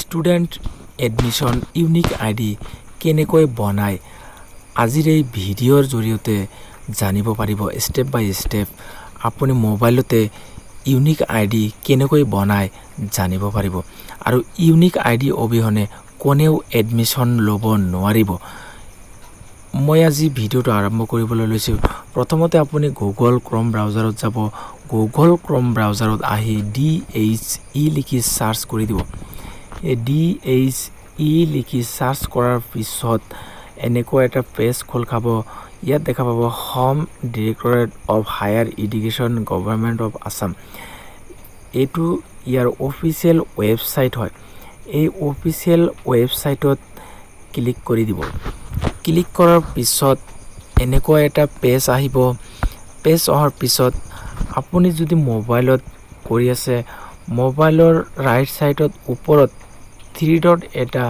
Student admission unique ID কেনেকৈ বনায় আজিৰ এই ভিডিঅ'ৰ জৰিয়তে জানিব পাৰিব ষ্টেপ বাই ষ্টেপ আপুনি মোবাইলতে ইউনিক আইডি কেনেকৈ বনায় জানিব পাৰিব আৰু ইউনিক আইডি অবিহনে কোনেও এডমিশ্যন ল'ব নোৱাৰিব মই আজি ভিডিঅ'টো আৰম্ভ কৰিবলৈ লৈছো প্ৰথমতে আপুনি গুগল ক্ৰম ব্ৰাউজাৰত যাব গুগল ক্ৰম ব্ৰাউজাৰত আহি DHE লিখি সাৰ্চ কৰি দিব এই DHE লিখি সাৰ্চ কৰাৰ পিছত এনেকুৱা এটা পেজ খোল খাব ইয়াত দেখা পাব home directorate of higher education government of Assam এটো ইয়াৰ অফিচিয়েল ৱেবসাইট হয় এই অফিচিয়েল ৱেবসাইটত ক্লিক কৰি দিব ক্লিক কৰাৰ পিছত এনেকুৱা এটা পেজ আহিব পেজ অহাৰ পিছত আপুনি যদি মোবাইলত কৰি আছে মোবাইলৰ ৰাইট সাইডত ওপৰত 3 ডট এটা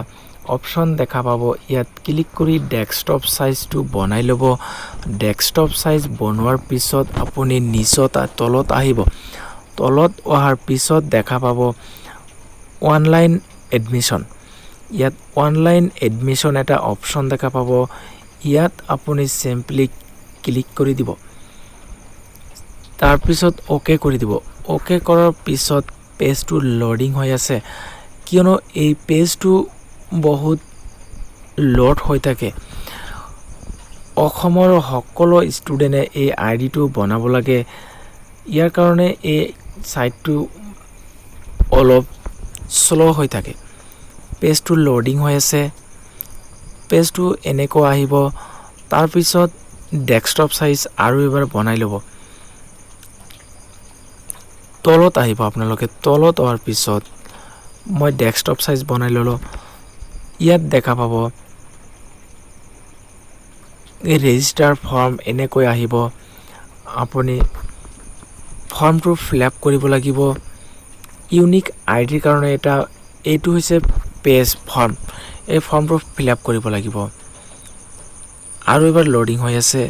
অপশন দেখা পাব ইয়াত ক্লিক কৰি ডেস্কটপ সাইজটো বনাই লব ডেস্কটপ সাইজ বনোৱাৰ পিছত আপুনি নিচত তলত আহিব তলত অহাৰ পিছত দেখা পাব অনলাইন এডমিশ্যন ইয়াত অনলাইন এডমিশ্যন এটা অপশন দেখা পাব ইয়াত আপুনি সিম্পলি ক্লিক কৰি দিব তাৰ পিছত ওকে কৰি দিব ওকে কৰাৰ পিছত পেজটো লোডিং হৈ আছে কিয়নো এই পেজটো বহুত লোড হৈ থাকে অসমৰ সকলো ষ্টুডেণ্টে এই আইডিটো বনাব লাগে ইয়াৰ কাৰণে এই সাইটটো অলপ স্লো হৈ থাকে পেজটো লোডিং হৈ আছে পেজটো এনেকৈ আহিব তাৰ পিছত ডেস্কটপ সাইজ আৰু এবাৰ বনাই ল'ব তলত আহিব আপোনালোকে তলত অহাৰ পিছত মই ডেস্কটপ সাইজ বনাই ললো ইয়াত দেখা পাব এই ৰেজিষ্টাৰ ফৰ্ম এনেকৈ আহিব আপুনি ফৰ্মটো ফিলআপ কৰিব লাগিব ইউনিক আইডিৰ কাৰণে এটা এইটো হৈছে পেজ ফৰ্ম এই ফৰ্মটো ফিলআপ কৰিব লাগিব আৰু এবাৰ লোডিং হৈ আছে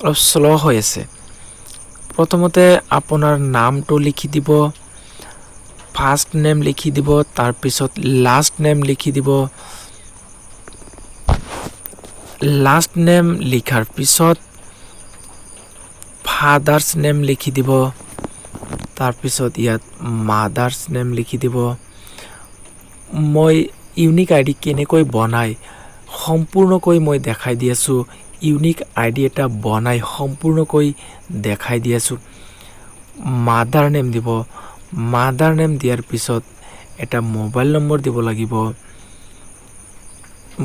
অলপ স্লো হৈ আছে প্ৰথমতে আপোনাৰ নামটো লিখি দিব ফাৰ্স্ট নেম লিখি দিব তাৰ পিছত লাষ্ট নেম লিখি দিব লাষ্ট নেম লিখাৰ পিছত ফাদাৰ্স নেম লিখি দিব তাৰ পিছত ইয়াত মাদাৰ্স নেম লিখি দিব মই ইউনিক আইডি কেনেকৈ বনাই সম্পূৰ্ণকৈ মই দেখাই দি আছো ইউনিক আইডি এটা বনাই সম্পূৰ্ণকৈ দেখাই দি আছো মাদাৰ নেম দিব মাদাৰ নেম দিয়াৰ পিছত এটা মোবাইল নম্বৰ দিব লাগিব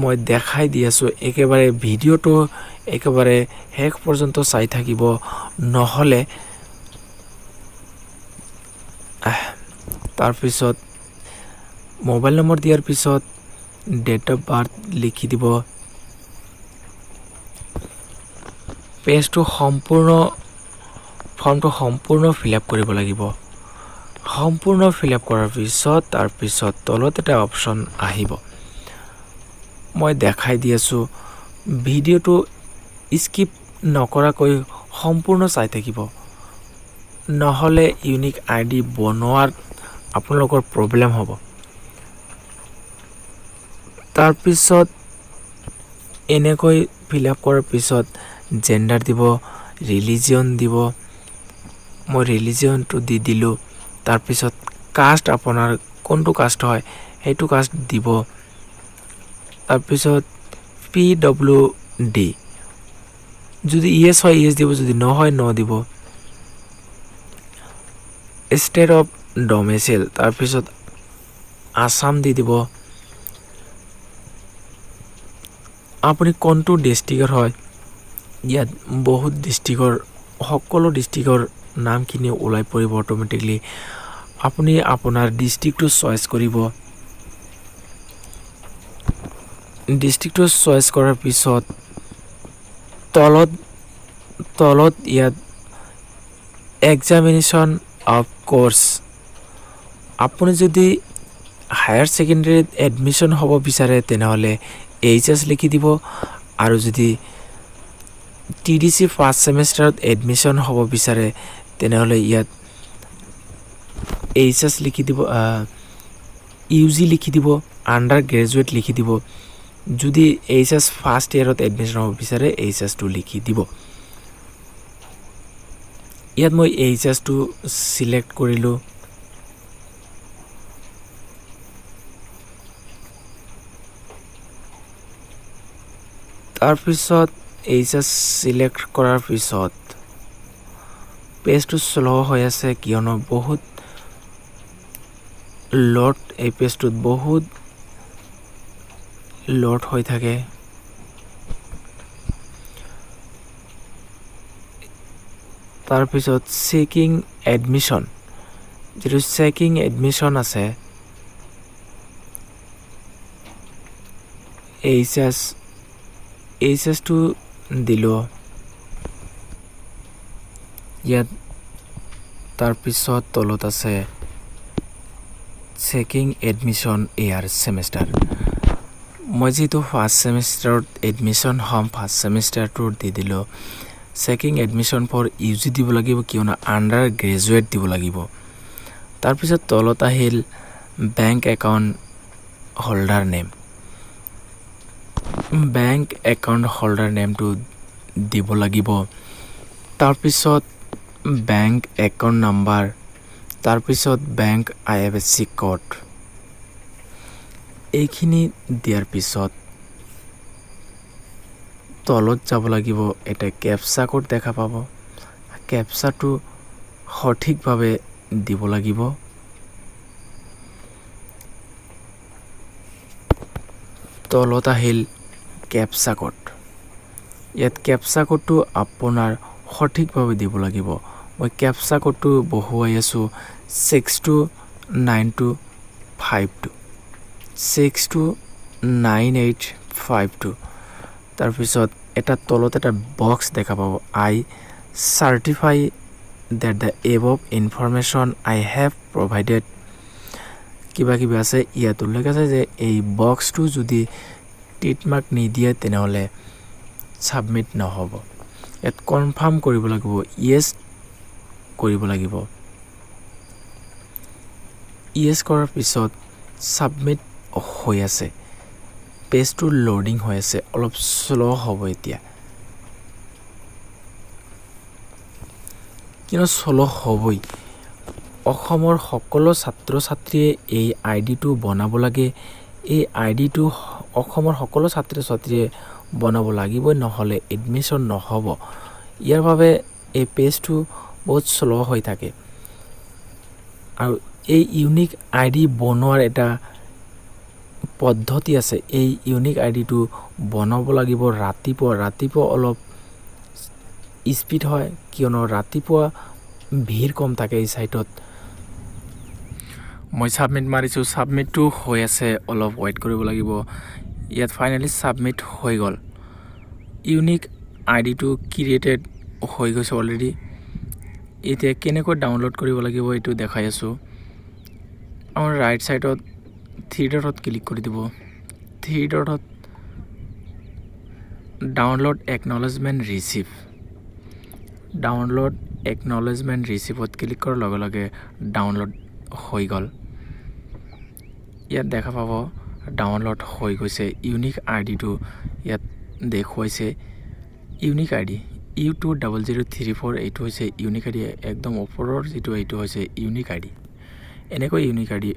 মই দেখাই দি আছো একেবাৰে ভিডিওটো একেবাৰে শেষ পৰ্যন্ত চাই থাকিব নহলে তাৰ পিছত মোবাইল নম্বৰ দিয়াৰ পিছত ডেট অফ বাৰ্থ লিখি দিব পেজটো সম্পূৰ্ণ ফৰ্মটো সম্পূৰ্ণ ফিলআপ কৰিব লাগিব সম্পূৰ্ণ ফিলআপ কৰাৰ পিছত তাৰ পিছত তলত এটা অপশন আহিব মই দেখাই দি আছো ভিডিওটো স্কিপ নকৰাকৈ সম্পূৰ্ণ চাই থাকিব নহলে ইউনিক আইডি বনোৱাৰ আপোনালোকৰ প্ৰবলেম হ'ব তাৰ পিছত এনেকৈ ফিলআপ কৰাৰ পিছত জেন্ডাৰ দিব ৰিলিজিয়ন দিব মই ৰিলিজিয়নটো দি দিলো তাৰ পিছত কাষ্ট আপোনাৰ কোনটো কাষ্ট হয় হেতু কাষ্ট দিব তাৰ পিছত PWD যদি ইয়েস হয় ইয়েস দিব যদি ন হয় ন দিব স্টেট অফ ডোমিসাইল তাৰ পিছত আসাম দি দিব আপুনি কোনটো ডিস্ট্ৰিক্টৰ হয় ইয়াত বহুত ডিস্ট্ৰিক্টৰ সকলো ডিস্ট্ৰিক্টৰ নামখিনি ওলাই পৰিব অটোমেটিকলি আপুনি আপোনাৰ ডিস্ট্ৰিক্টটো চয়েস কৰিব ডিস্ট্ৰিক্টটো চয়েস কৰাৰ পিছত তলত ইয়াত এক্সামিনেশ্যন অফ কোৰ্স আপুনি যদি হায়াৰ সেকেন্ডাৰীত এডমিশন হ'ব বিচাৰে তেনেহলে HS লিখি দিব আৰু যদি TDC ফাৰ্স্ট সেমিস্টাৰত এডমিশন হ'ব বিচাৰে তেনেহলে ইয়াত HS লিখি দিব ইউজি লিখি দিব, আণ্ডাৰ গ্ৰেজুৱেট লিখি দিব। যদি এইচএছ ফাৰ্ষ্ট ইয়েৰত এডমিশ্যন হ'ব বিচাৰে এইচএছটো লিখি দিব। ইয়াত মই এইচএছটো চিলেক্ট কৰিলোঁ। তাৰপিছত এইচএছ চিলেক্ট কৰাৰ পিছত পেজটো শ্ল' হৈ আছে, কিয়নো বহুত লোড, এই পেজটোত বহুত লোড হৈ থাকে। তাৰপিছত চেকিং এডমিশ্যন, যিটো চেকিং এডমিশ্যন আছে এইচএছটো দিলোঁ ইয়াত। তাৰপিছত তলত আছে চেকিং এডমিশ্যন এয়াৰ ছেমিষ্টাৰ। মই যিহেতু ফাৰ্ষ্ট ছেমিষ্টাৰত এডমিশ্যন হ'ম, ফাৰ্ষ্ট ছেমিষ্টাৰটোত দি দিলোঁ চেকিং এডমিশ্যন ফৰ ইউজি দিব লাগিব, কিয়নো আণ্ডাৰ গ্ৰেজুৱেট দিব লাগিব। তাৰপিছত তলত আহিল bank account holder name. Bank account holder নেমটো দিব লাগিব। তাৰপিছত বেংক একাউণ্ট নাম্বাৰ, তাৰপিছত বেংক IFSC কোড। এইখিনি দিয়াৰ পিছত তলত যাব লাগিব, এটা কেপচা কোড দেখা পাব। কেপচাটো সঠিকভাৱে দিব লাগিব। তলত আহিল কেপচা কোড। ইয়াত কেপচা কোডটো আপোনাৰ সঠিকভাৱে দিব লাগিব। মই কেপচা কোডটো বহুৱাই আছোঁ 629252 629852। তাৰপিছত এটা তলত এটা বক্স দেখা পাব, আই certify that the above information I have provided কিবা কিবি আছে। ইয়াত উল্লেখ আছে যে এই বক্সটো যদি টিক মাৰ্ক নিদিয়ে তেনেহ'লে ছাবমিট নহ'ব। ইয়াত কনফাৰ্ম কৰিব লাগিব, য়েছ কৰিব লাগিব। য়েছ কৰাৰ পিছত ছাবমিট হৈ আছে, পেজটো লোডিং হৈ আছে, অলপ শ্ল' হ'ব এতিয়া, কিন্তু শ্ল' হ'বই। অসমৰ সকলো ছাত্ৰ ছাত্ৰীয়ে এই আইডিটো বনাব লাগে। এই আইডিটো অসমৰ সকলো ছাত্ৰ ছাত্ৰীয়ে বনাব লাগিবই, নহ'লে এডমিশ্যন নহ'ব। ইয়াৰ বাবে এই পেজটো বহুত শ্ল' হৈ থাকে। আৰু এই ইউনিক আইডি বনোৱাৰ এটা পদ্ধতি আছে। এই ইউনিক আইডিটো বনাব লাগিব ৰাতিপুৱা অলপ স্পীড হয়, কিয়নো ৰাতিপুৱা ভিৰ কম থাকে এই ছাইটত। মই ছাবমিট মাৰিছোঁ, ছাবমিটটো হৈ আছে, অলপ ৱেইট কৰিব লাগিব। ইয়াত ফাইনেলি ছাবমিট হৈ গ'ল। ইউনিক আইডিটো ক্ৰিয়েটেড হৈ গৈছে অলৰেডি। এতিয়া কেনেকৈ ডাউনলোড কৰিব লাগিব এইটো দেখাই আছোঁ। আমাৰ ৰাইট ছাইডত 3 ডটত ক্লিক কৰি দিব। 3 ডটত download acknowledgement receive, download acknowledgement ৰিচিভত ক্লিক কৰাৰ লগে লগে ডাউনলোড হৈ গ'ল। ইয়াত দেখা পাব ডাউনলোড হৈ গৈছে। ইউনিক আইডিটো ইয়াত দেখুৱাইছে। ইউনিক আইডি U20034, এইটো হৈছে ইউনিক আইডি। একদম ওপৰৰ যিটো এইটো হৈছে ইউনিক আইডি। এনেকৈ ইউনিক আইডি